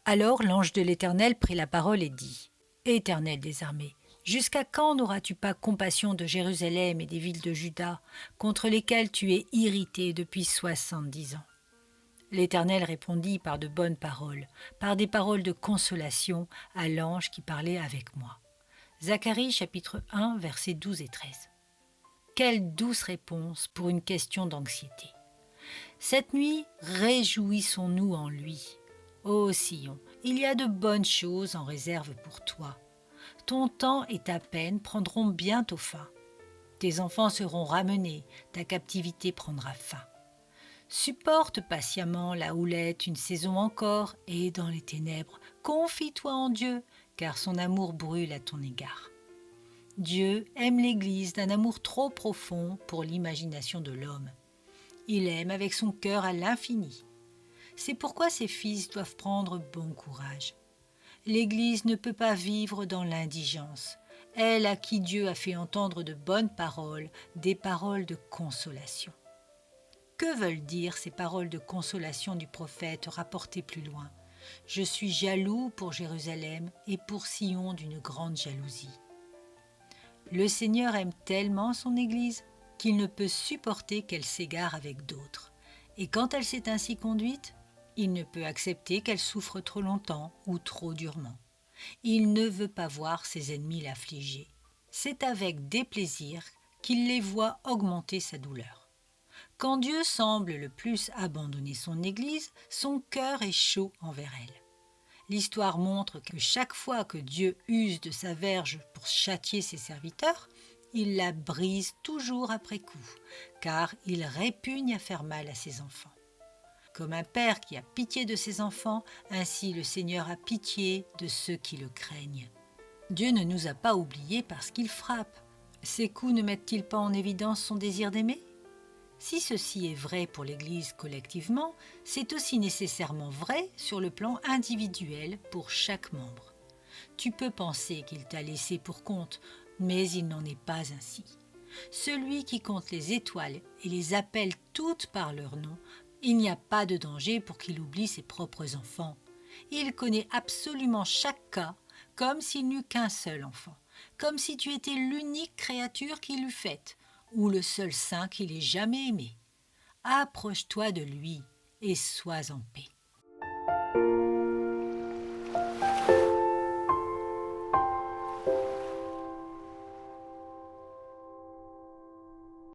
Alors l'ange de l'Éternel prit la parole et dit : « Éternel des armées, jusqu'à quand n'auras-tu pas compassion de Jérusalem et des villes de Juda, contre lesquelles tu es irrité depuis 70 ans ?» L'Éternel répondit par de bonnes paroles, par des paroles de consolation à l'ange qui parlait avec moi. Zacharie chapitre 1, versets 12 et 13. Quelle douce réponse pour une question d'anxiété. Cette nuit, réjouissons-nous en lui. Ô Sion, il y a de bonnes choses en réserve pour toi. Ton temps et ta peine prendront bientôt fin. Tes enfants seront ramenés, ta captivité prendra fin. Supporte patiemment la houlette une saison encore, et dans les ténèbres, confie-toi en Dieu, car son amour brûle à ton égard. Dieu aime l'Église d'un amour trop profond pour l'imagination de l'homme. Il aime avec son cœur à l'infini. C'est pourquoi ses fils doivent prendre bon courage. L'Église ne peut pas vivre dans l'indigence, elle à qui Dieu a fait entendre de bonnes paroles, des paroles de consolation. Que veulent dire ces paroles de consolation du prophète rapportées plus loin ? Je suis jaloux pour Jérusalem et pour Sion d'une grande jalousie. Le Seigneur aime tellement son Église qu'il ne peut supporter qu'elle s'égare avec d'autres. Et quand elle s'est ainsi conduite, il ne peut accepter qu'elle souffre trop longtemps ou trop durement. Il ne veut pas voir ses ennemis l'affliger. C'est avec déplaisir qu'il les voit augmenter sa douleur. Quand Dieu semble le plus abandonner son Église, son cœur est chaud envers elle. L'histoire montre que chaque fois que Dieu use de sa verge pour châtier ses serviteurs, il la brise toujours après coup, car il répugne à faire mal à ses enfants. Comme un père qui a pitié de ses enfants, ainsi le Seigneur a pitié de ceux qui le craignent. Dieu ne nous a pas oubliés parce qu'il frappe. Ses coups ne mettent-ils pas en évidence son désir d'aimer ? Si ceci est vrai pour l'Église collectivement, c'est aussi nécessairement vrai sur le plan individuel pour chaque membre. Tu peux penser qu'il t'a laissé pour compte, mais il n'en est pas ainsi. Celui qui compte les étoiles et les appelle toutes par leur nom, il n'y a pas de danger pour qu'il oublie ses propres enfants. Il connaît absolument chaque cas, comme s'il n'eût qu'un seul enfant, comme si tu étais l'unique créature qu'il eût faite, ou le seul saint qu'il ait jamais aimé. Approche-toi de lui et sois en paix.